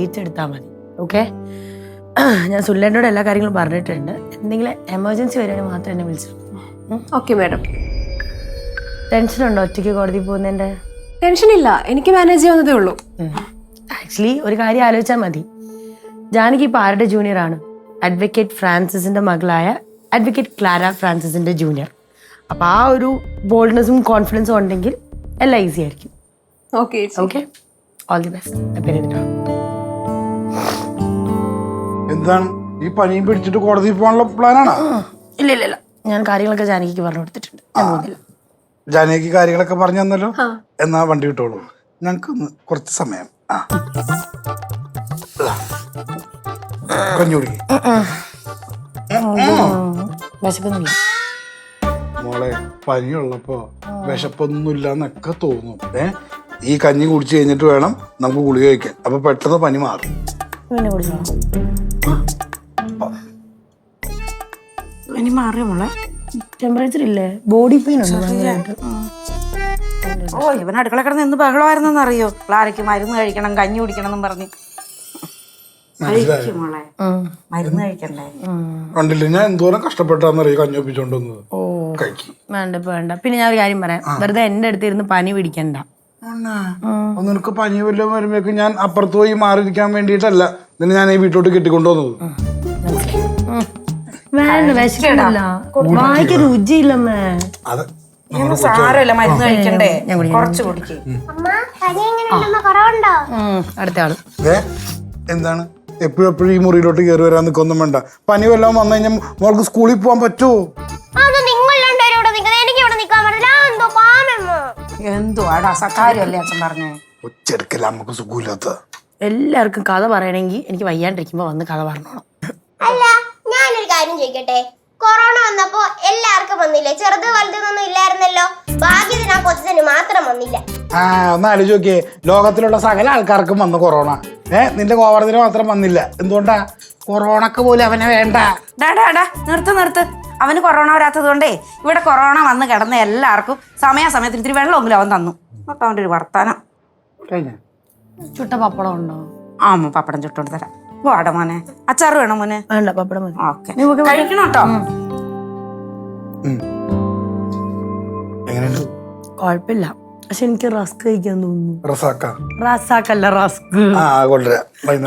തിരിച്ചെടുത്താൽ മതി. ഓക്കെ? ഞാൻ സുല്ലേട്ടനോട് എല്ലാ കാര്യങ്ങളും പറഞ്ഞിട്ടുണ്ട്. എന്തെങ്കിലും എമർജൻസി വരികയാണെങ്കിൽ മാത്രം എന്നെ വിളിച്ചു. Okay madam. ടെൻഷനുണ്ടോ ഒറ്റയ്ക്ക് കോടതി പോകുന്നതിൻ്റെ? ടെൻഷനില്ല, എനിക്ക് മാനേജ് ചെയ്യാവുന്നതേ ഉള്ളൂ. ആക്ച്വലി ഒരു കാര്യം ആലോചിച്ചാൽ മതി. ജാനകി ഇപ്പോൾ ആരുടെ ജൂനിയറാണ്? അഡ്വക്കേറ്റ് ഫ്രാൻസിസിൻ്റെ മകളായ അഡ്വക്കേറ്റ് ക്ലാര ഫ്രാൻസിസിൻ്റെ ജൂനിയർ. അപ്പോൾ ആ ഒരു ബോൾഡ്നെസ്സും കോൺഫിഡൻസും ഉണ്ടെങ്കിൽ എല്ലാം ഈസി ആയിരിക്കും. Okay okay, all the best. പേരെന്താ? എന്താണ് ഈ പനിയും പിടിച്ചിട്ട് കോടതിയിൽ പോകാനുള്ള പ്ലാനാണോ? ഇല്ല ഇല്ല ഇല്ല, ഞാൻ കാര്യങ്ങളൊക്കെ ജാനകിക്ക് പറഞ്ഞു കൊടുത്തിട്ടുണ്ട്. ഞാൻ പോകുന്നില്ല. ജാനകിക്ക് കാര്യങ്ങളൊക്കെ പറഞ്ഞു തന്നല്ലോ. എന്നാ വണ്ടി വിട്ടോളൂ, ഞങ്ങൾക്ക് കുറച്ച് സമയം. കഞ്ഞി വിശക്കുന്നില്ല മോളെ. പനിയുള്ളപ്പോ വിശപ്പൊന്നുമില്ല എന്നൊക്കെ തോന്നും. ഈ കഞ്ഞി കുടിച്ചു കഴിഞ്ഞിട്ട് വേണം നമുക്ക് ഗുളിക കഴിക്കാൻ. അപ്പൊ പെട്ടെന്ന് പനി മാറും. പിന്നെ കുടിച്ചോ? പനി മാറിയോ മോളെ? ടെമ്പറേച്ചർ ഇല്ലേ? ബോഡി പെയിൻ ഉണ്ട് ഭയങ്കരമായിട്ട്. ഓ, ഇവൻ അടുക്കള കിടന്ന് എന്ത് ബഹളമായിരുന്നെന്ന് അറിയോ? ക്ലാരയ്ക്ക് മരുന്ന് കഴിക്കണം, കഞ്ഞി കുടിക്കണം എന്നും പറഞ്ഞ്. കഴിക്കും മോളെ, മരുന്ന് കഴിക്കണ്ടേ? കണ്ടില്ല ഞാൻ എന്തോരം കഷ്ടപ്പെട്ടാന്നറിയോ കഞ്ഞി ഒപ്പിച്ചോണ്ട് വന്നത്. വേണ്ട ഇപ്പൊ വേണ്ട. പിന്നെ ഞാൻ ഒരു കാര്യം പറയാം, വെറുതെ എന്റെ അടുത്ത് ഇരുന്ന് പനി പിടിക്കണ്ട. നിനക്ക് പനി വല്ലതും വരുമ്പോഴേക്കും ഞാൻ അപ്പുറത്ത് പോയി മാറിയിരിക്കാൻ വേണ്ടിയിട്ടല്ല നിന്നെ ഞാൻ ഈ വീട്ടിലോട്ട് കെട്ടിക്കൊണ്ടുവന്നത്. വേണ്ട, വിശക്കണ്ട. വായിക്ക് രുചിയില്ലമ്മേ. അത് സാരമില്ല, മരുന്ന് കഴിക്കണ്ടേ? കുറച്ച് കുടിക്കും. അടുത്ത ആള് എന്താണ് എപ്പോഴും ഈ മുറിയിലോട്ട് കയറി വരാൻ നിൽക്കൊന്നും വേണ്ട. പനി വല്ലതും വന്നു കഴിഞ്ഞാൽ മോൾക്ക് സ്കൂളിൽ പോകാൻ പറ്റുമോ? എന്തുവാടാ സക്കാര്യമല്ലേ അച്ഛൻ പറഞ്ഞേ? ഒച്ചെടുക്കല നമുക്ക് സുഖമില്ലാത്ത. എല്ലാവർക്കും കഥ പറയണമെങ്കിൽ എനിക്ക് വയ്യാണ്ടിരിക്കുമ്പോ വന്ന് കഥ പറഞ്ഞോണം. അല്ല, ഞാനൊരു കാര്യം ചോദിക്കട്ടെ. കൊറോണ വന്നപ്പോ എല്ലാവർക്കും വന്നില്ലേ? ചെറുത് വലുതൊന്നും ഇല്ലായിരുന്നല്ലോ. ഭാഗ്യത്തിന് ആ കൊച്ചിന് മാത്രം വന്നില്ല. ഒന്ന് ആലോചിച്ച് നോക്കിയേ, ലോകത്തിലുള്ള സകല ആൾക്കാർക്കും വന്നു കൊറോണ. നിന്റെ കോവർദ്ധന മാത്രം വന്നില്ല. എന്തുകൊണ്ടാ? കൊറോണക്ക് പോലും അവനെ വേണ്ട. നിർത്ത്. അവന് കൊറോണ വരാത്തത് കൊണ്ടേ ഇവിടെ കൊറോണ വന്ന് കിടന്ന എല്ലാവർക്കും സമയാസമയത്തിന് ഇത്തിരി വെള്ളമെങ്കിലും അവൻ തന്നു. അപ്പൊ അവൻ്റെ ഒരു വർത്താനം. ചുട്ട പപ്പടം ഉണ്ടോ? ആ, പപ്പടം ചുട്ടോണ്ട് തരാം. വാട മോനെ. അച്ചാറ് വേണോ മോനെ? വേണ്ട, പപ്പടം മതി. ഓക്കെ, കഴിക്കണം കേട്ടോ. കുഴപ്പമില്ല, പക്ഷെ എനിക്ക് റസ്ക് കഴിക്കാൻ തോന്നുന്നു. റസാക്കല്ല റസ്ക്.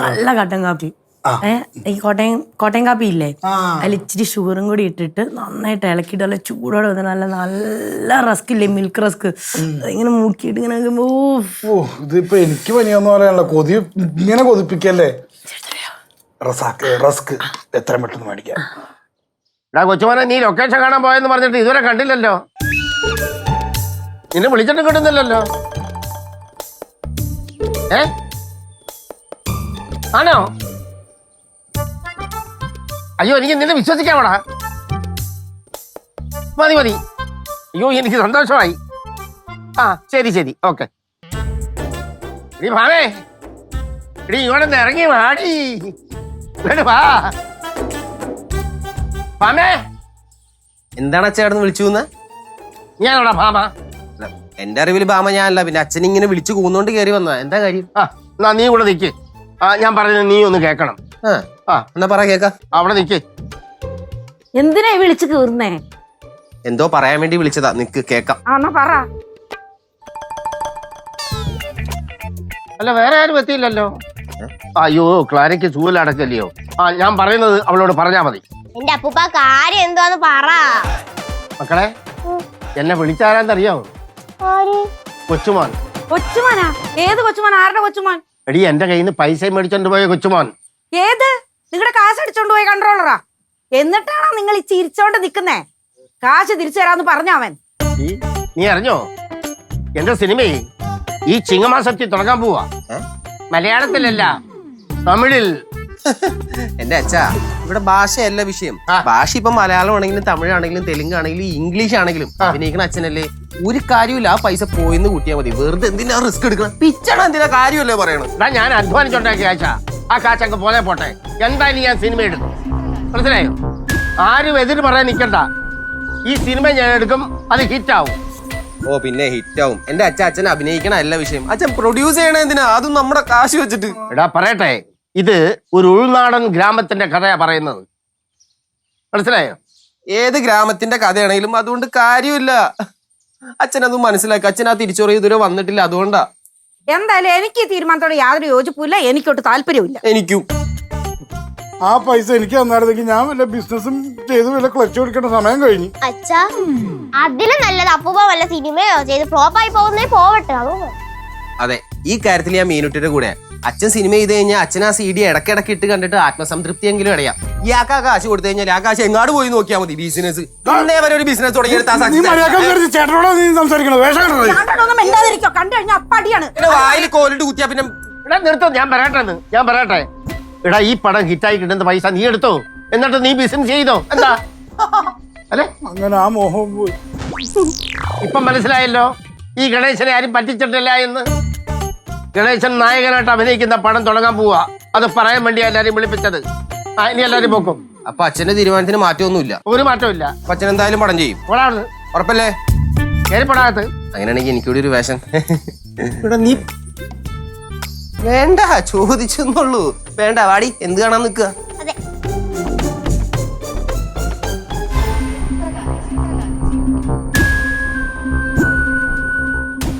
നല്ല കട്ടൻ കാപ്പി. ഈ കോട്ടയം കാപ്പി ഇല്ലേ, അതിൽ ഇച്ചിരി ഷുഗറും കൂടി ഇട്ടിട്ട് നന്നായിട്ട് ഇളക്കിയിട്ട് നല്ല ചൂടോടെ വന്ന് നല്ല നല്ല റസ്ക് ഇല്ലേ, മിൽക്ക് റസ്ക്, ഇങ്ങനെ മുക്കിയിട്ട് ഇങ്ങനെ. ഇതിപ്പോ എനിക്ക് പനിയൊന്നും പറയാനുള്ള കൊതി ഇങ്ങനെ കൊതിപ്പിക്കല്ലേ. റസ്ക് എത്രയും പെട്ടെന്ന് മേടിക്കാം. കൊച്ചുമോനെ, നീ ലൊക്കേഷൻ കാണാൻ പോയെന്ന് പറഞ്ഞിട്ട് ഇതുവരെ കണ്ടില്ലല്ലോ. നിന്നെ വിളിച്ചിട്ടും കിട്ടുന്നില്ലല്ലോ. ആണോ? അയ്യോ, എനിക്ക് നിന്നെ വിശ്വസിക്കാമോടാ. മതി. അയ്യോ, എനിക്ക് സന്തോഷമായി. ആ, ശരി, ഓക്കെ. ഇനി ഭാവേ, ഇടി ഇങ്ങോട്ട് ഇറങ്ങി വാടി. വാ ഭാമേ. എന്താണ് അച്ഛൻ വിളിച്ചു? ഞാനോടാ ഭാമ. എന്റെ അറിവിൽ ഭാമ ഞാനല്ല, പിന്നെ അച്ഛൻ ഇങ്ങനെ വിളിച്ചു കൂന്നോണ്ട് കയറി വന്ന. എന്താ കാര്യം? എന്നാ നീ കൂടെ നിക്ക്. ഞാൻ പറയുന്നത് നീ ഒന്ന് കേക്കണം. എന്നാ പറ കേക്കാം. അവിടെ നിക്ക്. എന്തിനാ വിളിച്ചു കീർന്നേ? എന്തോ പറയാൻ വേണ്ടി വിളിച്ചതാ. നിക്ക് കേക്കാം. എന്നാ പറ. അല്ല, വേറെ ആരും എത്തിയില്ലല്ലോ. അയ്യോ, ക്ലാരയ്ക്ക് ചൂലടക്കല്ലയോ. ഞാൻ പറയുന്നത് അവളോട് പറഞ്ഞാ മതി. എന്റെ അപ്പൂപ്പ കാര്യം എന്താന്ന് പറ. മക്കളെ, എന്നെ വിളിച്ചാരാന്നറിയാമോ? കൊച്ചുമോൻ. കൊച്ചുമോനാ? ഏത് കൊച്ചുമോൻ? ആരുടെ കൊച്ചുമോൻ? എടി, എന്റെ കയ്യിൽ നിന്ന് പൈസ മേടിച്ചോണ്ട് പോയ കൊച്ചുമോൻ. ഏത്? നിങ്ങളുടെ കാശ് അടിച്ചോണ്ട് പോയ കൺട്രോളറാ? എന്നിട്ടാണോ നിങ്ങൾ ഈ ചിരിച്ചോണ്ട് നിക്കുന്നേ? കാശ് തിരിച്ചു തരാന്ന് പറഞ്ഞ അവൻ. നീ അറിഞ്ഞോ, എന്റെ സിനിമയെ ഈ ചിങ്ങമാസത്തിൽ തുടങ്ങാൻ പോവാ. മലയാളത്തിലല്ല, തമിഴിൽ. എന്റെ അച്ഛാ, ഇവിടെ ഭാഷയല്ല വിഷയം. ഭാഷ ഇപ്പൊ മലയാളം ആണെങ്കിലും തമിഴാണെങ്കിലും തെലുങ്കാണെങ്കിലും ഇംഗ്ലീഷ് ആണെങ്കിലും അഭിനയിക്കണ അച്ഛനല്ലേ. ഒരു കാര്യമില്ല, ആ പൈസ പോയിന്ന് കൂട്ടിയാൽ മതി. വെറുതെ എന്തിനാ റിസ്ക് എടുക്കണം? പിച്ചാണ് എന്തിനാ കാര്യമല്ലേ പറയണം. ഞാൻ അധ്വാനിച്ചുണ്ടാക്കിയ കാശാ. ആ കാശങ്ങ് പോലെ പോട്ടെ. എന്തായാലും ഞാൻ സിനിമ എടുക്കും. മനസ്സിലായോ? ആരും എതിര് പറയാൻ നിൽക്കണ്ട. ഈ സിനിമ ഞാൻ എടുക്കും, അത് ഹിറ്റാവും. ഓ പിന്നെ ഹിറ്റാവും. എന്റെ അച്ഛൻ അഭിനയിക്കണ എല്ലാ വിഷയം. അച്ഛൻ പ്രൊഡ്യൂസ് ചെയ്യണ എന്തിനാ? അതും നമ്മുടെ കാശ് വെച്ചിട്ട്. എടാ പറയട്ടെ, ഇത് ഒരു ഉൾനാടൻ ഗ്രാമത്തിന്റെ കഥയാ പറയുന്നത്, മനസ്സിലായോ? ഏത് ഗ്രാമത്തിന്റെ കഥയാണെങ്കിലും അതുകൊണ്ട് കാര്യമില്ല. അച്ഛനതും മനസ്സിലാക്കി. അച്ഛൻ ആ തിരിച്ചറിയ ഇതുവരെ വന്നിട്ടില്ല, അതുകൊണ്ടാ. എന്തായാലും എനിക്ക് ഈ തീരുമാനത്തോട് യാതൊരു യോജിപ്പില്ല, എനിക്കൊട്ട് താല്പര്യമില്ല. എനിക്കും. ആ പൈസ എനിക്ക് തന്നായിരുന്നെങ്കിൽ ഞാൻ വല്ല ബിസിനസ്സും ചെയ്ത് വല്ല ക്ലച്ച് കൊടുക്കേണ്ട സമയം കഴിഞ്ഞു. അച്ഛാ അതിലും നല്ലത് അപ്പൂപ്പ വല്ല സിനിമയോ ചെയ്ത് ഫ്ലോപ്പായി പോകുന്നേ പോവട്ടെ. അതെ, ഈ കാര്യത്തിൽ ഞാൻ മീനുട്ടിയുടെ കൂടെ. അച്ഛൻ സിനിമ ചെയ്ത് കഴിഞ്ഞാൽ അച്ഛൻ ആ CD ഇടയ്ക്കിടയ്ക്ക് ഇട്ട് കണ്ടിട്ട് ആത്മസംതൃപ്തിയെങ്കിലും അടയാം. ഈ ആ കാശ് കൊടുത്തു കഴിഞ്ഞാൽ ആ കാശ് എങ്ങാട് പോയി നോക്കിയാൽ മതി. ബിസിനസ് ഇന്നേ വരെ ഒരു ബിസിനസ് മിണ്ടാതിരിക്കോ, കണ്ടു കഴിഞ്ഞാൽ അപ്പടിയാണ്. വായിൽ കോലിട്ട് കുത്തിയാ പിന്നെ. എടാ നിർത്തോ, ഞാൻ പറയട്ടെ. എടാ ഈ പടം ഹിറ്റായി കിട്ടുന്ന പൈസ നീ എടുത്തോ, എന്നിട്ട് നീ ബിസിനസ് ചെയ്തോ. എന്താ അല്ലെ? അങ്ങനെ ആ മോഹം പോയി. ഇപ്പം മനസ്സിലായല്ലോ ഈ ഗണേശനെ ആരും പറ്റിച്ചിട്ടില്ല എന്ന്. ഗണേശൻ നായകനായിട്ട് അഭിനയിക്കുന്ന പടം തുടങ്ങാൻ പോവാ. അത് പറയാൻ വേണ്ടി എല്ലാരും വിളിപ്പിച്ചത്. ഇനി എല്ലാരും പോക്കും. അപ്പൊ അച്ഛന്റെ തീരുമാനത്തിന് മാറ്റമൊന്നുമില്ല? ഒരു മാറ്റമില്ല. അപ്പൊ അച്ഛൻ എന്തായാലും പടം ചെയ്യും. ഓടാണ് ഉറപ്പല്ലേ? കയറിപ്പെടാകത്ത്. അങ്ങനെയാണെങ്കിൽ എനിക്കൂടി ഒരു വേഷം. ഇവിടെ നീ വേണ്ട, ചോദിച്ചെന്നുള്ളൂ. വേണ്ട, വാടി. എന്ത് കാണാൻ നിക്കുക? അതെ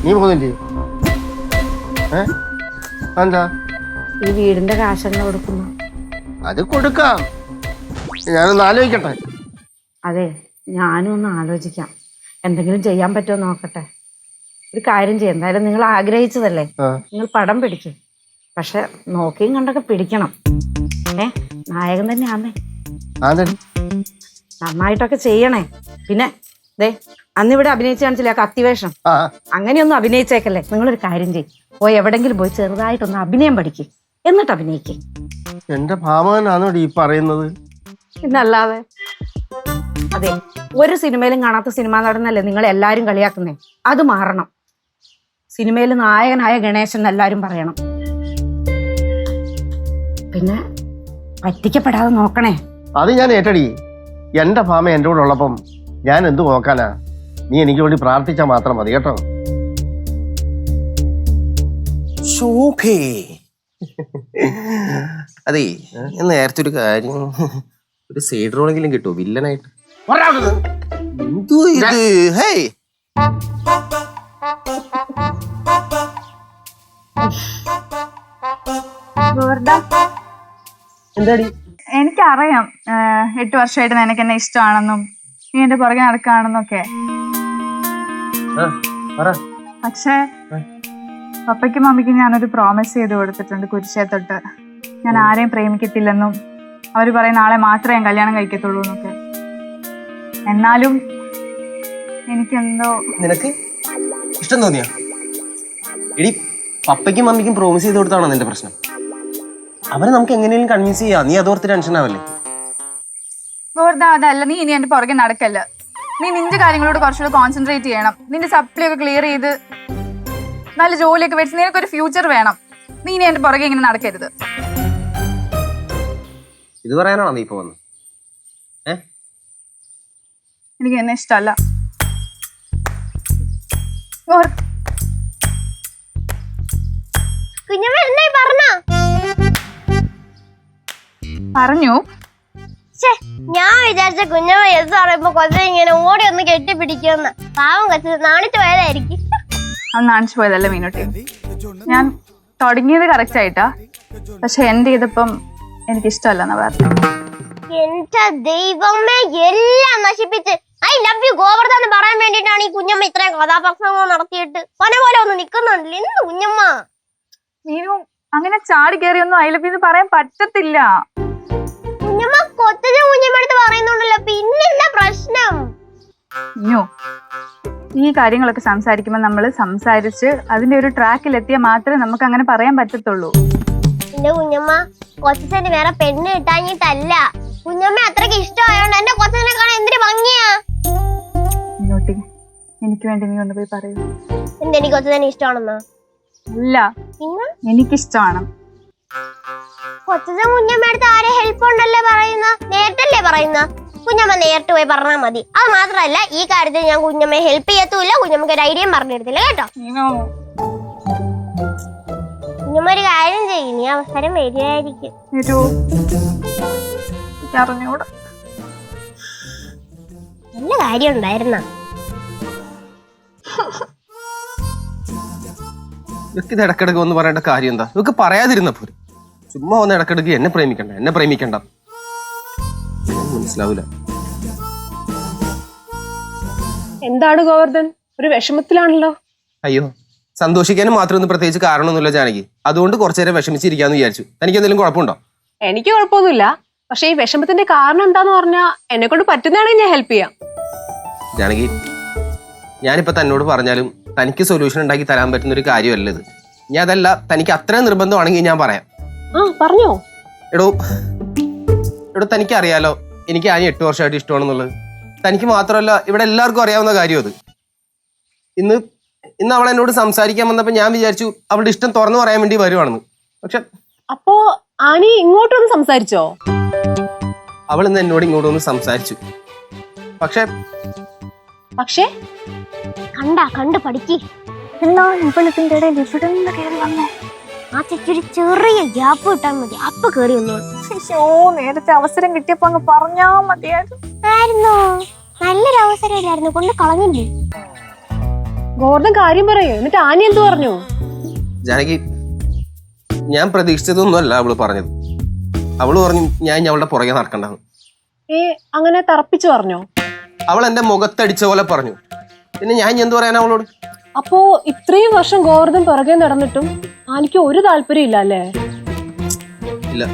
നീ പോകുന്നില്ലേ? എന്താ ഈ വീടിന്റെ കാശെന്നെ കൊടുക്കുന്നു. അത് കൊടുക്കാം. ഞാനൊന്ന് ആലോചിക്കട്ടെ. അതെ, ഞാനും ഒന്ന് ആലോചിക്കാം. എന്തെങ്കിലും ചെയ്യാൻ പറ്റുമോ നോക്കട്ടെ. ഒരു കാര്യം ചെയ്യും, എന്തായാലും നിങ്ങൾ ആഗ്രഹിച്ചതല്ലേ, നിങ്ങൾ പടം പിടിക്കും. പക്ഷെ നോക്കിയും കണ്ടൊക്കെ പിടിക്കണം. നായകൻ തന്നെയാന്നേ, നന്നായിട്ടൊക്കെ ചെയ്യണേ. പിന്നെ ദേ അന്നിവിടെ അഭിനയിച്ച് കാണിച്ചില്ലേ ആ കത്തിവേഷം, അങ്ങനെയൊന്നും അഭിനയിച്ചേക്കല്ലേ. നിങ്ങളൊരു കാര്യം ചെയ്യും, പോയി എവിടെങ്കിലും പോയി ചെറുതായിട്ടൊന്ന് അഭിനയം പഠിക്കും, എന്നിട്ട് അഭിനയിക്കും. എന്റെ ഭാമനാണോ ഈ പറയുന്നത്? പിന്നല്ലാതെ. അതെ, ഒരു സിനിമയിലും കാണാത്ത സിനിമാ നടനല്ലേ നിങ്ങൾ എല്ലാരും കളിയാക്കുന്നേ. അത് മാറണം. സിനിമയിൽ നായകനായ ഗണേശൻ എല്ലാരും പറയണം. പിന്നെ പറ്റിക്കപ്പെടാതെ നോക്കണേ. അത് ഞാൻ ഏറ്റടി. എന്റെ ഭാമ എന്റെ കൂടെ ഉള്ളപ്പം ഞാൻ എന്ത് നോക്കാനാ? നീ എനിക്ക് വേണ്ടി പ്രാർത്ഥിച്ചാൽ മാത്രം മതി കേട്ടോ. ശോഭേ, അതെ ഞാൻ നേരത്തെ ഒരു കാര്യം, ഒരു സൈഡ് റോളെങ്കിലും കിട്ടുമോ വില്ലനായിട്ട്? എന്തോ ഇത്? ഹേയ്, എന്താടി? എനിക്കറിയാം 8 വർഷമായിട്ട് നിനക്ക് എന്നെ ഇഷ്ടമാണെന്നും നീ എന്റെ പുറകെ നടക്കുകയാണെന്നൊക്കെ. പക്ഷേ പപ്പയ്ക്കും മമ്മിക്കും ഞാനൊരു പ്രോമിസ് ചെയ്ത് കൊടുത്തിട്ടുണ്ട്. കുരിശേ തൊട്ട് ഞാൻ ആരെയും പ്രേമിക്കത്തില്ലെന്നും അവര് പറയും നാളെ മാത്രമേ ഞാൻ കല്യാണം കഴിക്കത്തുള്ളൂ എന്നൊക്കെ. എന്നാലും എനിക്കെന്തോ. നിനക്ക് ഇഷ്ടം തോന്നിയോ? എടി, പപ്പയ്ക്കും മമ്മിക്കും പ്രോമിസ് ചെയ്ത് കൊടുത്താണോ നിന്റെ പ്രശ്നം? അവരെ നമുക്ക് എങ്ങനെയും കൺവിൻസ് ചെയ്യാം. നീ അതോർത്ത് ടെൻഷൻ ആവല്ലേ? വെറുതെ അതല്ല, നീ ഇനി എന്റെ പുറകെ നടക്കല്ല. നീ നിന്റെ കാര്യങ്ങളോട് കുറച്ചുകൂടെ കോൺസെൻട്രേറ്റ് ചെയ്യണം. നിന്റെ സപ്ലി ഒക്കെ ക്ലിയർ ചെയ്ത് നല്ല ജോലിയൊക്കെ വെച്ച് നിനക്കൊരു ഫ്യൂച്ചർ വേണം. നീ ഇനി എന്റെ പുറകെ ഇങ്ങനെ നടക്കരുത്. ഇത് പറയാനാണോ നീ ഇപ്പൊ വന്നത്? എനിക്ക് എന്നെ ഇഷ്ടമല്ല. കുഞ്ഞമ്മ എന്തായി പറഞ്ഞു. ഞാൻ വിചാരിച്ച കുഞ്ഞമ്മ എന്ത് പറയുമ്പോ കൊച്ചെ ഇങ്ങനെ ഓടി ഒന്ന് കെട്ടിപ്പിടിക്കുമെന്ന്. പാവം കൊച്ചു നാണിച്ചു പോയതായിരിക്കും. അത് നാണിച്ചു പോയതല്ല മീനുട്ടി. ഞാൻ തുടങ്ങിയത് കറക്റ്റ് ആയിട്ടാ, പക്ഷെ എന്റെ ഇതിപ്പം എനിക്കിഷ്ടമല്ലെന്നാ പറഞ്ഞു. എന്റെ ദൈവമേ, എല്ലാം നശിപ്പിച്ച് ഐ ലവ് യു ഗോവർദ്ധ എന്ന് പറയാൻ വേണ്ടിട്ടാണ് ഈ കുഞ്ഞമ്മ ഇത്രയും കഥാപ്രസംഗം നടത്തിയിട്ട് പന പോലെ ഒന്ന് നിക്കുന്നുണ്ടല്ലോ. എന്ത് കുഞ്ഞമ്മ? മീനു, അങ്ങനെ ചാടി കയറിയൊന്നും ഐ ലവ് യു എന്ന് പറയാൻ പറ്റത്തില്ല. കുഞ്ഞമ്മ കൊച്ചച്ഛൻ കുഞ്ഞമ്മടുത്ത് പറയുന്നുണ്ടല്ലോ, പിന്നെന്താ പ്രശ്നം? മീനു, ഈ കാര്യങ്ങളൊക്കെ സംസാരിക്കുമ്പോൾ നമ്മൾ സംസാരിച്ച് അതിന്റെ ഒരു ട്രാക്കിൽ എത്തിയാൽ മാത്രമേ നമുക്ക് അങ്ങനെ പറയാൻ പറ്റത്തുള്ളൂ. എന്റെ കുഞ്ഞമ്മ, കൊച്ചച്ഛന് വേറെ പെണ്ണ് കിട്ടാഞ്ഞിട്ടല്ല, കുഞ്ഞമ്മ അത്രയ്ക്ക് ഇഷ്ടമായോണ്ട് എന്റെ കൊച്ചച്ഛനെ കാണാൻ എന്തൊരു ഭംഗിയാ. മീനൂട്ടി, എനിക്ക് വേണ്ടി നീ ഒന്ന് പോയി പറയൂ. എന്തെനിക്ക് കൊച്ചച്ഛനെ ഇഷ്ടമാണെന്നോ? ഇല്ല, എനിക്കിഷ്ടമാണ്. കൊച്ചച്ഛൻ കുഞ്ഞമ്മടുത്ത് ആരെ ഹെൽപ്പ് ഉണ്ടല്ലേ പറയുന്ന? നേരത്തല്ലേ പറയുന്ന? കുഞ്ഞമ്മ നേരിട്ട് പോയി പറഞ്ഞാൽ മതി. അത് മാത്രമല്ല, ഈ കാര്യത്തിൽ ഞാൻ കുഞ്ഞമ്മയെ ഹെൽപ്പ് ചെയ്യത്തുമില്ല. കുഞ്ഞമ്മക്ക് ഒരു ഐഡിയയും പറഞ്ഞെടുത്തില്ല കേട്ടോ. കുഞ്ഞമ്മ ഒരു കാര്യം ചെയ്യും, നീ അവസരം വരികയായിരിക്കും. നല്ല കാര്യം ഉണ്ടായിരുന്ന. ഇവർക്ക് ഇത് ഇടക്കിടക്ക് ഒന്ന് പറയേണ്ട കാര്യം എന്താ? ഇവർക്ക് പറയാതിരുന്നപ്പോ ചുമ്മാ ഒന്ന് ഇടക്കിടക്ക് എന്നെ പ്രേമിക്കണ്ട മനസ്സിലാവൂല. എന്താണ് ഗോവർദ്ധൻ, ഒരു വിഷമത്തിലാണല്ലോ? അയ്യോ, സന്തോഷിക്കാനും മാത്രമൊന്നും പ്രത്യേകിച്ച് കാരണമൊന്നുമില്ല ജാനകി. അതുകൊണ്ട് കുറച്ചു നേരം വിഷമിച്ചിരിക്കാന്ന് വിചാരിച്ചു. തനിക്ക് എന്തെങ്കിലും കുഴപ്പമുണ്ടോ? എനിക്ക് കുഴപ്പമൊന്നുമില്ല. പക്ഷെ ഈ വിഷമത്തിന്റെ കാരണം എന്താന്ന് പറഞ്ഞാ എന്നെ കൊണ്ട് പറ്റുന്നതാണെങ്കിൽ ഞാൻ ഹെൽപ്പ് ചെയ്യാം. ജാനകി, ഞാനിപ്പോ തന്നോട് പറഞ്ഞാലും തനിക്ക് സൊല്യൂഷൻ ഉണ്ടാക്കി തരാൻ പറ്റുന്ന ഒരു കാര്യമല്ല ഇത്. ഞാൻ അതല്ല, തനിക്ക് അത്രയും നിർബന്ധമാണെങ്കിൽ ഞാൻ പറയാം. പറഞ്ഞോ. എടോ തനിക്ക് അറിയാലോ എനിക്ക് ആനി 8 വർഷമായിട്ട് ഇഷ്ടമാണെന്നുള്ളത്. തനിക്ക് മാത്രമല്ല, ഇവിടെ എല്ലാവർക്കും അറിയാവുന്ന കാര്യം അത്. ഇന്ന് അവൾ എന്നോട് സംസാരിക്കാൻ വന്നപ്പോ ഞാൻ വിചാരിച്ചു അവളുടെ ഇഷ്ടം തുറന്നു പറയാൻ വേണ്ടി വരുവാണെന്ന്. പക്ഷെ അപ്പോ ആനി ഇങ്ങോട്ടൊന്ന് സംസാരിച്ചോ? അവൾ ഇന്ന് എന്നോട് ഇങ്ങോട്ടൊന്ന് സംസാരിച്ചു. പക്ഷെ കണ്ട് പഠിക്ക്. എന്നാ ഇവളിതിന്റെ ഇടയിൽ ഇവിടെ നിന്ന് കയറി വന്നേ. ആ ചെറിയ ചെറിയ ഗ്യാപ്പ് കിട്ടാൻ മതി, അപ്പൊ കേറി വന്നോളൂ. നേരത്തെ അവസരം കിട്ടിയപ്പോ അങ്ങ് പറഞ്ഞാ മതിയായിരുന്നു. നല്ലൊരു അവസരമില്ലായിരുന്നു, കൊണ്ട് കളഞ്ഞില്ലേ? ഗോവർദ്ധൻ കാര്യം പറയൂ, എന്നിട്ട് ആനി എന്തു പറഞ്ഞു? ജാനകി, ഞാൻ പ്രതീക്ഷിച്ചതൊന്നുമല്ല അവള് പറഞ്ഞത്. അവള് പറഞ്ഞു ഞാൻ അവളുടെ പുറകെ നടക്കണ്ടെന്ന്. അങ്ങനെ തറപ്പിച്ചു പറഞ്ഞോ? അവൾ എന്റെ മുഖത്തടിച്ച പോലെ പറഞ്ഞു. പിന്നെ ഞാൻ എന്ത് പറയാനാ അവളോട്? അപ്പോ ഇത്രയും വർഷം ഗോവർദ്ധൻ പുറകെ നടന്നിട്ടും ആനിക്ക് ഒരു താല്പര്യം ഇല്ല അല്ലേ? ഇല്ല.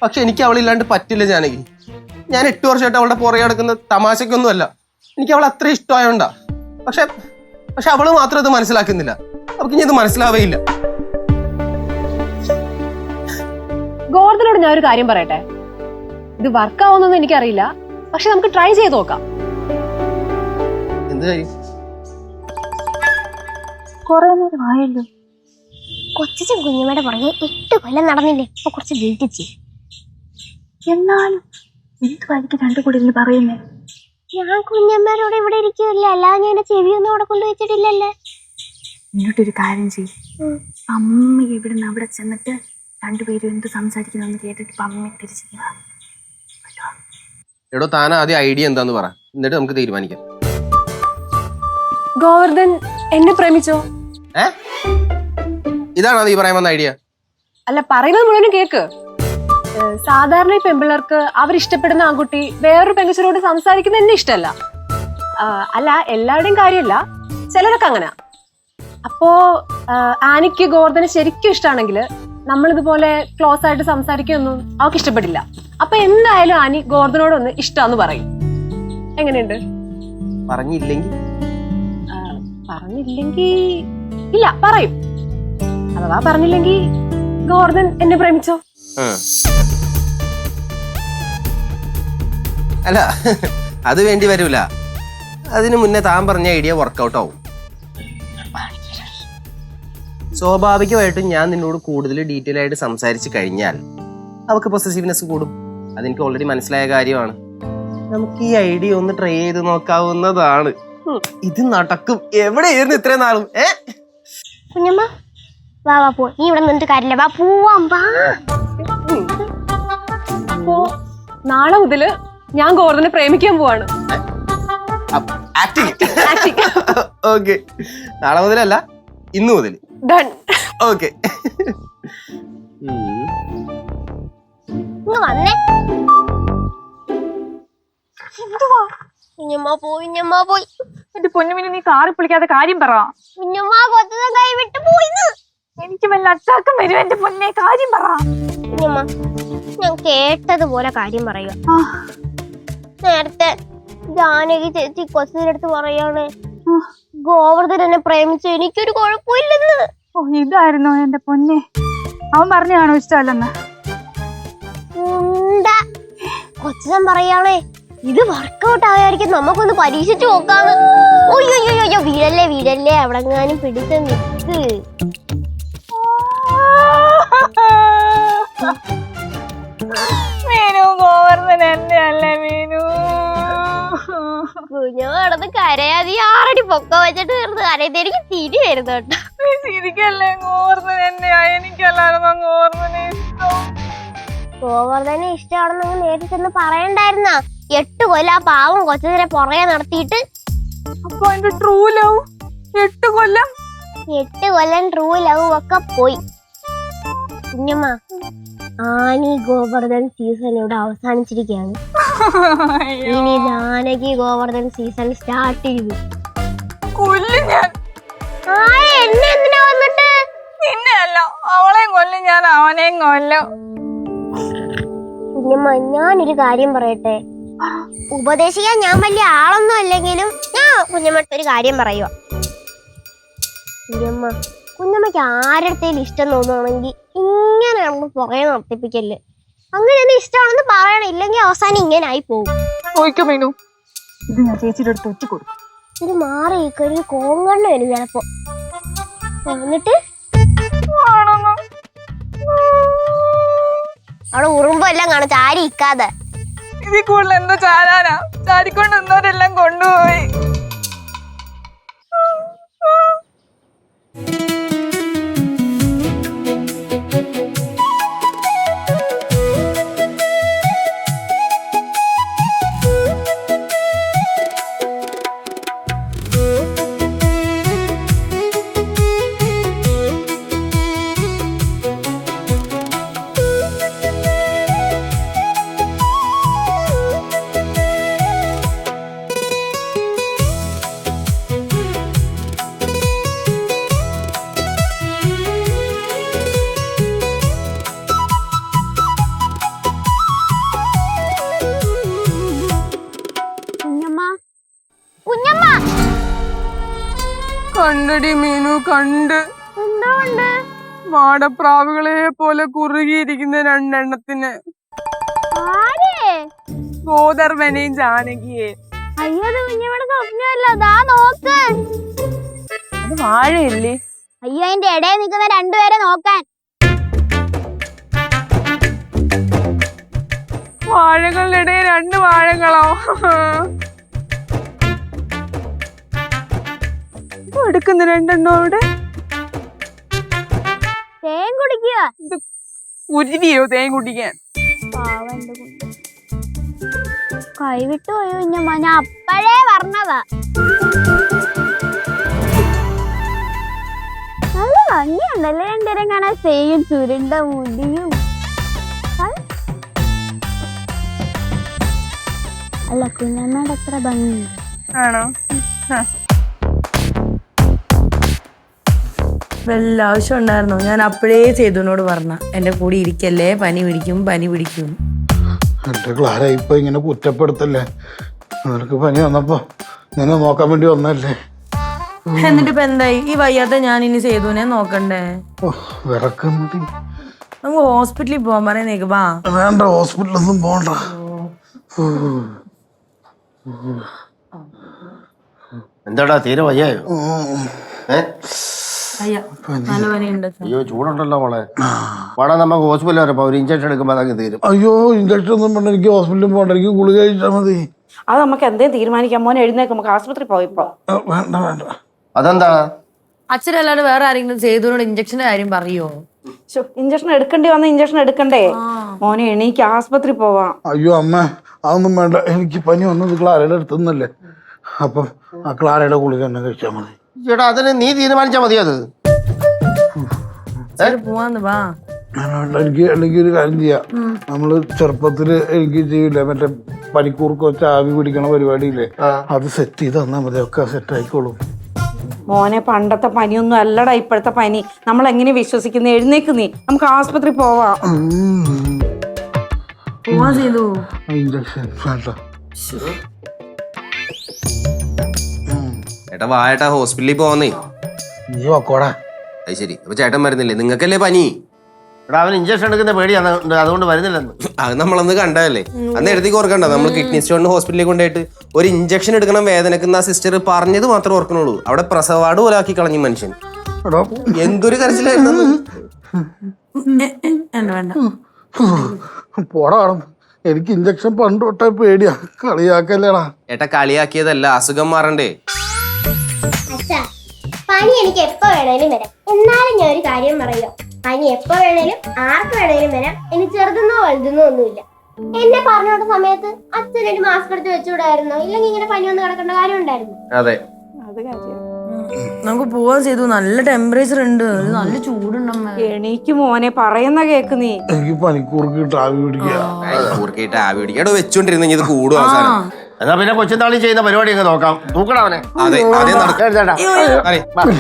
പക്ഷെ എനിക്ക് അവളില്ലാണ്ട് പറ്റില്ല ജാനകി. ഞാൻ 8 വർഷമായിട്ട് അവളുടെ പുറകെ നടക്കുന്ന തമാശക്കൊന്നുമല്ല. എനിക്ക് അവൾ അത്ര ഇഷ്ടമായോണ്ടാ. പക്ഷെ അവള് മാത്രം ഇത് മനസ്സിലാക്കുന്നില്ല. അവർക്ക് ഇനി ഇത് മനസ്സിലാവേയില്ല. ഗോവർദ്ധനോട് ഞാൻ ഒരു കാര്യം പറയട്ടെ. ഇത് വർക്ക് ആവുന്നൊന്നും എനിക്കറിയില്ല, പക്ഷെ നമുക്ക് ട്രൈ ചെയ്ത് നോക്കാം. എന്ത് കാര്യം? കൊറേ നേരം ആയല്ലോ. കൊച്ചച്ഛൻ കുഞ്ഞമ്മയുടെ പുറകെ 8 കൊല്ലം നടന്നില്ലേ? ഇപ്പൊ കുറച്ച് വെയിറ്റ് ചെയ്യും. എന്നാലും എന്തുവായിരിക്കും രണ്ടു കൂടി ഇരുന്ന് പറയുന്നേ? ഞാൻ കുഞ്ഞമ്മയോട് ഇവിടെ ഇരിക്കുമല്ലേ, അല്ലാതെ ഞാൻ ചെവിയൊന്നും അവിടെ കൊണ്ടുവച്ചിട്ടില്ലല്ലേ. എന്നിട്ടൊരു കാര്യം ചെയ്യും, അമ്മ ഇവിടുന്ന് അവിടെ ചെന്നിട്ട് രണ്ടുപേരും എന്ത് സംസാരിക്കുന്നു കേട്ടിട്ട് അമ്മ തിരിച്ചു. എടോ, താൻ ആദ്യം ഐഡിയ എന്താന്ന് പറ, എന്നിട്ട് നമുക്ക് തീരുമാനിക്കാം. ഗോവർദ്ധൻ എന്നെ പ്രേമിച്ചോ? ഇതാണോ നീ പറയാൻ വന്ന ഐഡിയ? അല്ല, പറയുന്നത് മുഴുവനും കേക്ക്. സാധാരണ ഈ പെൺപിള്ളേർക്ക് അവരിഷ്ടപ്പെടുന്ന ആൺകുട്ടി വേറൊരു പെൺകുച്ചിനോട് സംസാരിക്കുന്നത് എന്നെ ഇഷ്ടമല്ല. അല്ല, എല്ലാവരുടെയും കാര്യമല്ല, ചിലരൊക്കെ അങ്ങനെ. അപ്പോ ആനിക്ക് ഗോവർദ്ധനെ ശരിക്കും ഇഷ്ടമാണെങ്കിൽ നമ്മളിതുപോലെ ക്ലോസ് ആയിട്ട് സംസാരിക്കൊന്നും അവർക്ക് ഇഷ്ടപ്പെടില്ല. അപ്പൊ എന്തായാലും ആനി ഗോവർദ്ധനോടൊന്ന് ഇഷ്ടമാന്ന് പറയും. എങ്ങനെയുണ്ട്? പറഞ്ഞില്ലെങ്കിൽ ഇല്ല, പറയും. അഥവാ പറഞ്ഞില്ലെങ്കിൽ ഗോവർദ്ധൻ എന്നെ പ്രേമിച്ചോ? അല്ല, അത് വേണ്ടി വരൂല. അതിനു മുന്നേ താൻ പറഞ്ഞ ഐഡിയ വർക്കൗട്ട് ആവും. സ്വാഭാവികമായിട്ടും ഞാൻ നിന്നോട് കൂടുതൽ ഡീറ്റെയിൽ ആയിട്ട് സംസാരിച്ചു കഴിഞ്ഞാൽ അവർക്ക് പൊസസീവ്നെസ് കൂടും. അതെനിക്ക് ഓൾറെഡി മനസ്സിലായ കാര്യമാണ്. നമുക്ക് ഈ ഐഡിയ ഒന്ന് ട്രൈ ചെയ്ത് നോക്കാവുന്നതാണ്. ഇത് നടക്കും. എവിടെയായിരുന്നു ഇത്രയും നാളും? കുഞ്ഞമ്മ വാ പോ, നീ ഇവിടെ നിന്നിട്ട് കാര്യമില്ല, വാ പോവാം. അപ്പോ നാളെ മുതല് ഞാൻ ഗോവർദ്ധനെ പ്രേമിക്കാൻ പോവാണ്. ഓക്കെ, നാളെ മുതലല്ല, ഇന്ന് മുതൽ. ഡൺ. ഓക്കെ. വന്നേ. കുഞ്ഞമ്മ പോയി. എന്റെ പൊന്നുമിനി, നീ കാറി പിടിക്കാതെ കാര്യം പറ. കുഞ്ഞമ്മ കൊച്ചൻ കൈവിട്ട് പോയിന്ന്. എനിക്ക് വല്ല അറ്റാക്കും വരും. എന്റെ പൊന്നെ, കാര്യം പറ. കുഞ്ഞമ്മ, ഞാൻ കേട്ടതുപോലെ കാര്യം പറയുക. നേരത്തെ ജാനകി ചേച്ചി കൊച്ചിന്റെ അടുത്ത് പറയാണ് ഗോവർദ്ധൻ എന്നെ പ്രേമിച്ചു, എനിക്കൊരു കുഴപ്പമില്ലെന്ന്. ഇതായിരുന്നു എന്റെ പൊന്നെ. അവൻ പറഞ്ഞാണോ ഇഷ്ടമല്ലെന്ന്? കൊച്ചൻ പറയാണേ ഇത് വർക്കൗട്ട് ആയിരിക്കും, നമുക്കൊന്ന് പരീക്ഷിച്ചു നോക്കാന്ന്. ഓയ്യോ, വീടല്ലേ എവിടെങ്ങാനും പിടിച്ച് നിക്ക്. ഗോവർദ്ധൻ മോർന്ന് എന്നെ അല്ലേ മീനു. കുഞ്ഞമ്മ കിടന്ന് കരയാതെ ആറടി പൊക്ക വെച്ചിട്ട് കിടന്ന് കരയത് എനിക്ക് ചിരി വരുന്നു കേട്ടോ. ചിരിക്കല്ലേ, മോർന്ന് എന്നെയാ. എനിക്കല്ലായിരുന്നു മോർന്നിനെ ഇഷ്ടം. ഗോവർദ്ധനെ ഇഷ്ടമാണെന്ന് നേരിട്ട് ചെന്ന് പറയണ്ടായിരുന്ന. 8 കൊല്ലം ആ പാവം കൊച്ചതിനെ പുറകെ നടത്തിയിട്ട്. അപ്പൊ എന്റെ ട്രൂ ലവ് 8 കൊല്ലം 8 കൊല്ലം ട്രൂ ലവ് ഒക്കെ പോയി. കുഞ്ഞമ്മ, ആനി ഗോവർദ്ധൻ സീസൺ ഇവിടെ അവസാനിച്ചിരിക്കുകയാണ്. ഇനി ജാനകി ഗോവർദ്ധൻ സീസൺ സ്റ്റാർട്ട് ചെയ്തു. കൊല്ലും ഞാൻ. എന്നെ എന്തിനാ വന്നിട്ട്? നിന്നെ അല്ല, അവളെയും കൊല്ലും ഞാൻ, അവനെയും കൊല്ലും. കുഞ്ഞമ്മ, ഞാനൊരു കാര്യം പറയട്ടെ. ഉപദേശിക്കാൻ ഞാൻ വലിയ ആളൊന്നും അല്ലെങ്കിലും ഞാൻ കുഞ്ഞമ്മയുടെ ഒരു കാര്യം പറയുക. കുഞ്ഞമ്മയ്ക്ക് ആരുടെയും ഇഷ്ടം തോന്നുകയാണെങ്കിൽ ഇങ്ങനെ നമ്മൾ പുറകെ നടത്തിപ്പിക്കല്ലേ. അങ്ങനെ തന്നെ ഇഷ്ടമാണെന്ന് പറയണം, ഇല്ലെങ്കിൽ അവസാനം ഇങ്ങനെ ആയി പോകും. ചോദിക്കോ മീനു, ഇത് ഞാൻ ചേച്ചിയുടെ അടുത്ത് ഒറ്റ കൊടുക്കും. ഇത് മാറി ഒരു കോങ്കണ്ണ് വരും ചിലപ്പോ. എന്നിട്ട് അവിടെ ഉറുമ്പോ എല്ലാം കാണും, ചാരി ഇക്കാതെ. ഇതിൽ കൂടുതൽ എന്തോ ചാരാനാ? ചാരിക്കൊണ്ട് നിന്നവരെല്ലാം കൊണ്ടുപോയി. കണ്ടടി മീനു, കണ്ട്. എന്തുകൊണ്ട്? മാടപ്രാവുകളെ പോലെ കുറുകിയിരിക്കുന്ന 2 എണ്ണത്തിന്. ഗോധർവനെയും ജാനകിയെ. അയ്യോ, അത് കുഞ്ഞമ്മയുടെ സ്വപ്നമല്ല, ദാ നോക്ക്. അത് വാഴയില്ലേ? അയ്യോ, അതിന്റെ ഇടയിൽ നിൽക്കുന്ന 2 പേരെ നോക്കാൻ. വാഴകളുടെ ഇടയിൽ 2 വാഴകളോ? എടുക്കുന്ന 2 എണ്ണോടെ തേൻ കുടിക്കുക. ഉരുവിയോ തേൻ കുടിക്കാൻ? കൈവിട്ടു പോയോ കുഞ്ഞമ്മ? ഞാൻ അപ്പഴേ പറഞ്ഞതാ. നല്ല ഭംഗിയുണ്ടല്ലേ 2 പേരും കാണാൻ. സെയിം ചുരുണ്ട മുടിയും. അല്ല, കുഞ്ഞമ്മയുടെ അത്ര ഭംഗിയുണ്ട്. ആണോ? വല്ല ആവശ്യം ഉണ്ടായിരുന്നോ? ഞാൻ അപ്പോഴേ സേതുവിനോട് പറഞ്ഞ എന്റെ കൂടെ ഇരിക്കല്ലേ, പനി പിടിക്കും. എന്റെ ക്ലാര ഇപ്പൊ ഇങ്ങനെ കുറ്റപ്പെടുത്തല്ലേ. നിനക്ക് പനി വന്നപ്പോ നിന്നെ നോക്കാൻ വേണ്ടി വന്നല്ലേ. എന്നിട്ട് ഇപ്പൊ എന്തായി? ഈ വയ്യാത്ത ഞാൻ ഇനി സേതുവിനെ നോക്കണ്ടേ? വിറക്കുന്നത്. നമുക്ക് ഹോസ്പിറ്റലിൽ പോവാൻ പറയുന്നേക്ക്. വാ. വേണ്ട, ഹോസ്പിറ്റലൊന്നും പോണ്ട. എന്താടാ, തീരെ വയ്യായോ? നല്ല പനിയുണ്ട്. അയ്യോ, ചൂടുണ്ടല്ലോ മോളെ. വാടാ, നമുക്ക് ഹോസ്പിറ്റലിൽ വരപ്പോ ഒരു ഇഞ്ചക്ഷൻ എടുക്കുമ്പോ അതങ്ങ് തീരും. അയ്യോ, ഇഞ്ചക്ഷൻ ഒന്നും വേണ്ട, എനിക്ക് ഹോസ്പിറ്റലിൽ പോകണ്ട, എനിക്ക് ഗുളിക കഴിച്ചാൽ മതി. അത് നമുക്ക് എന്തേലും തീരുമാനിക്കാം. മോനെ എഴുന്നേക്ക്, നമുക്ക് ആശുപത്രി പോയിപ്പോ. വേണ്ട വേണ്ട. അതെന്താ? അച്ഛനല്ലാണ്ട് വേറെ ആരെങ്കിലും സേതുവിനോട് ഇഞ്ചക്ഷന്റെ കാര്യം പറയോ? ഇഞ്ചക്ഷൻ എടുക്കേണ്ടി വന്ന ഇഞ്ചക്ഷൻ എടുക്കണ്ടേ? മോനെ എണീക്ക്, ആശുപത്രി പോവാം. അയ്യോ അമ്മ, അതൊന്നും വേണ്ട. എനിക്ക് പനി വന്നത് ക്ലാരയുടെ അടുത്തുനിന്നല്ലേ. അപ്പം ആ ക്ലാരയുടെ ഗുളിക തന്നെ കഴിച്ചാൽ മതി. ചേട്ടാ, അതിന് നീ തീരുമാനിച്ചാ മതി. അത് പോവാന്ന്. വാ. എനിക്ക് അല്ലെങ്കിൽ ഒരു കാര്യം ചെയ്യാം. നമ്മള് ചെറുപ്പത്തില് എനിക്ക് ചെയ്യില്ല, മറ്റേ പനിക്കൂർക്ക് വെച്ച് ആവി പിടിക്കണ പരിപാടിയില്ലേ, അത് സെറ്റ് ചെയ്ത് തന്നാ മതി. ഒക്കെ സെറ്റ് ആയിക്കോളും. മോനെ, പണ്ടത്തെ പനിയൊന്നും അല്ലടാ ഇപ്പോഴത്തെ പനി. നമ്മൾ എങ്ങനെ വിശ്വസിക്കുന്ന? എഴുന്നേക്ക് നീ, നമുക്ക് ആശുപത്രി പോവാം. ചെയ്തു ഇഞ്ചക്ഷൻ വേണ്ട. ചേട്ടാ വായേട്ടാ, ഹോസ്പിറ്റലിൽ പോവാന്നേ. നീ വാക്കോടാ. അത് ശരി. അപ്പൊ ചേട്ടൻ വരുന്നില്ലേ? നിങ്ങൾക്കല്ലേ പനി? എടാ, അവൻ ഇഞ്ചക്ഷൻ എടുക്കുന്ന പേടിയാണ്, അതുകൊണ്ട് വരുന്നില്ലെന്ന്. അത് നമ്മളന്ന് കണ്ടതല്ലേ. അന്ന് എഴുതി ഓർക്കണ്ട. നമ്മൾ കിഡ്നി സ്റ്റോണിന് ഹോസ്പിറ്റലിൽ കൊണ്ടുപോയിട്ട് ഒരു ഇഞ്ചക്ഷൻ എടുക്കണം വേദനക്ക്. ആ സിസ്റ്റർ പറഞ്ഞത് മാത്രമേ ഓർക്കണുള്ളൂ. അവിടെ പ്രസവാട് പോലെ ആക്കി കളഞ്ഞു മനുഷ്യൻ. എന്തൊരു കരച്ചിലായിരുന്നു. വേണ്ട. പോടാ. എനിക്ക് ഇഞ്ചക്ഷൻ പണ്ട് തൊട്ടേ പേടിയാ. കളിയാക്കല്ലേടാ. ഏട്ടാ കളിയാക്കിയതല്ല, അസുഖം മാറണ്ടേ. അച്ഛാ, പനി എനിക്ക് എപ്പോ വേണേലും വരാം. എന്നാലും ഞാൻ ഒരു കാര്യം പറയാം, പനി എപ്പോ വേണേലും ആർക്ക് വേണേലും വരാം. ഇനി ചെറുതെന്നോ വലുതെന്നോ ഒന്നുമില്ല. എന്നെ പറഞ്ഞോണ്ട സമയത്ത് അച്ഛൻ ഒരു മാസ്ക് എടുത്ത് വെച്ചുകൂടായിരുന്നോ? ഇല്ലെങ്കിൽ ഇങ്ങനെ പനി വന്ന് കിടക്കേണ്ട കാര്യം ഉണ്ടായിരുന്നു? അതെ, നമുക്ക് പോവാൻ ചെയ്തു. നല്ല ടെമ്പറേച്ചർ ഉണ്ട്, നല്ല ചൂടുണ്ടമ്മ. എണീക്ക് മോനെ, പറയുന്ന കേക്ക് നീ. എനിക്ക് പനിക്കൂർക്കിട്ട് ആവി പിടിക്കുക. കൂർക്കയിട്ട് ആവി പിടിക്കടോ വെച്ചോണ്ടിരുന്നെങ്കിൽ ഇത് കൂടും അവസാനം. എന്നാ പിന്നെ കൊച്ചുനാളി ചെയ്യുന്ന പരിപാടി അങ്ങ് നോക്കാം. തൂക്കടാ അവനെ. അതെ അതെ നടക്കാം. എഴുതേട്ടാ.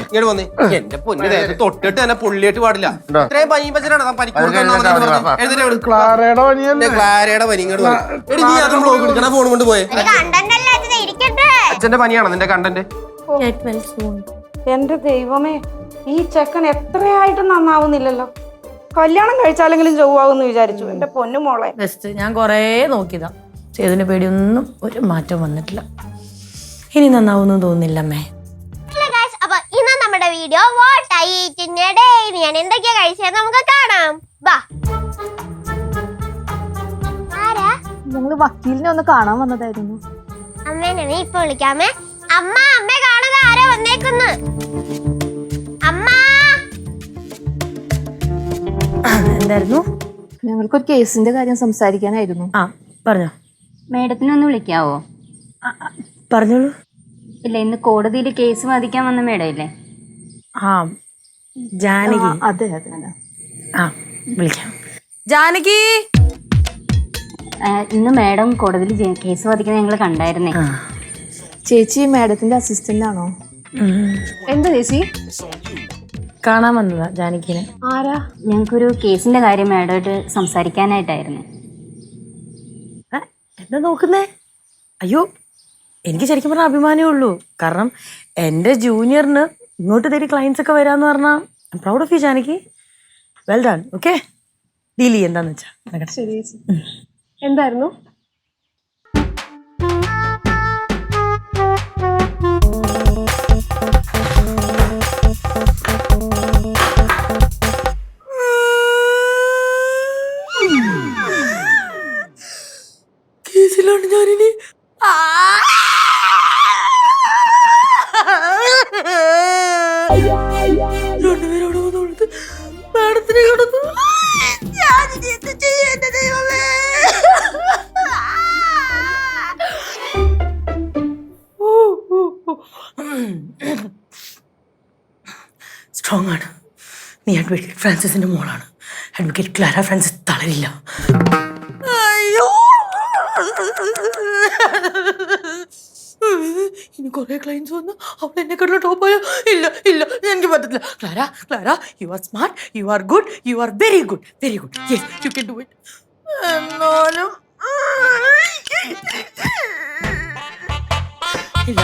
ഇങ്ങോട്ട് വന്നേ. എന്റെ പൊന്നു ദേഹത്ത് തൊട്ടിട്ട് തന്നെ പൊള്ളിയിട്ട് പാടില്ല. ഇത്രയും പനി പനിക്കൂർക്കാരുടെ ക്ലാരയുടെ പനിയല്ലേ? ക്ലാരയുടെ പനി. ഇങ്ങോട്ട് എടി നീ അതും ബ്ലോഗ് എടുക്കണ ഫോൺ കൊണ്ട് പോയെ. കണ്ടല്ലേ അച്ഛനെ, ഇരിക്കട്ടെ. അച്ഛന്റെ പനിയാണോ നിന്റെ കണ്ടന്റ്? എന്റെ ദൈവമേ, ഈ ചെക്കൻ എത്രയായിട്ടും നന്നാവുന്നില്ലല്ലോ. കല്യാണം കഴിച്ചാലെങ്കിലും ചൊവ്വാകുന്ന് വിചാരിച്ചു. എന്റെ പൊന്നു മോളെ. ബെസ്റ്റ്. ഞാൻ കുറേ നോക്കിയതാ, ചെയ്തതിന്റെ പേടിയൊന്നും ഒരു മാറ്റം വന്നിട്ടില്ല. ഇനി നന്നാവുന്നു തോന്നുന്നില്ല അമ്മേ. അപ്പൊ ഇന്ന് നമ്മുടെ വീഡിയോ ഞാൻ എന്തൊക്കെയാ കഴിച്ചത് നമുക്ക് കാണാം. ബാ. ആരാ? ഞങ്ങള് വക്കീലിനെ ഒന്ന് കാണാൻ വന്നതായിരുന്നു. അമ്മേനെ ഇപ്പൊ വിളിക്കാമേ. അമ്മ, അമ്മേ കാണാതെ ആരോ വന്നേക്കുന്നു. അമ്മ. എന്തായിരുന്നു? ഞങ്ങൾക്കൊരു കേസിന്റെ കാര്യം സംസാരിക്കാനായിരുന്നു. ആ പറഞ്ഞോ. മേഡത്തിനൊന്ന് വിളിക്കാവോ? പറഞ്ഞോളൂ. ഇല്ല, ഇന്ന് കോടതിയിൽ കേസ് വാദിക്കാൻ വന്ന മേഡം ഇല്ലേ? ആ ജാനകി. അതെ അതെ. ആ വിളിക്കാം. ജാനകി. ഇന്ന് മേഡം കോടതിയിൽ കേസ് വാദിക്കാൻ ഞങ്ങൾ കണ്ടായിരുന്നേ. ചേച്ചി മാഡത്തിന്റെ അസിസ്റ്റന്റ് ആണോ? എന്താ ചേച്ചി? കാണാൻ വന്നതാ ജാനകിനെ. ആരാ? ഞങ്ങൾക്കൊരു കേസിന്റെ കാര്യം മേഡമായിട്ട് സംസാരിക്കാനായിട്ടായിരുന്നു. എന്താ നോക്കുന്നേ? അയ്യോ, എനിക്ക് ശരിക്കും പറഞ്ഞാൽ അഭിമാനമേ ഉള്ളൂ. കാരണം എൻ്റെ ജൂനിയറിന് ഇങ്ങോട്ട് തരി ക്ലയൻസ് ഒക്കെ വരാന്ന് പറഞ്ഞാൽ I am proud of you Janaki. Well done. Okay, deal എന്താന്ന് വെച്ചാ. ശരി ചേച്ചി. എന്തായിരുന്നു? കേസിലാണ് ഞാനിനി. രണ്ടുപേരോട് വന്നോളത്ത് മാഡത്തിനെ കിടന്നു. ഞാനിനി എന്ത് ചെയ്യും എന്റെ ദൈവമേ? സ്ട്രോങ് ആണ് നീ. അഡ്വക്കേറ്റ് ഫ്രാൻസിസിന്റെ മോളാണ്. അഡ്വക്കേറ്റ് ക്ലാര ഫ്രാൻസിസ് തളരില്ല. അയ്യോ, ഇനി കുറെ ക്ലയൻസ് വന്ന് അവൾ എന്നെ കണ്ടുള്ള ടോപ്പായോ? ഇല്ല ഇല്ല, എനിക്ക് പറ്റത്തില്ല. Clara, Clara, you are smart, you are good, you are very good, very good. Yes, you can do it. എന്നാലും ഇല്ല.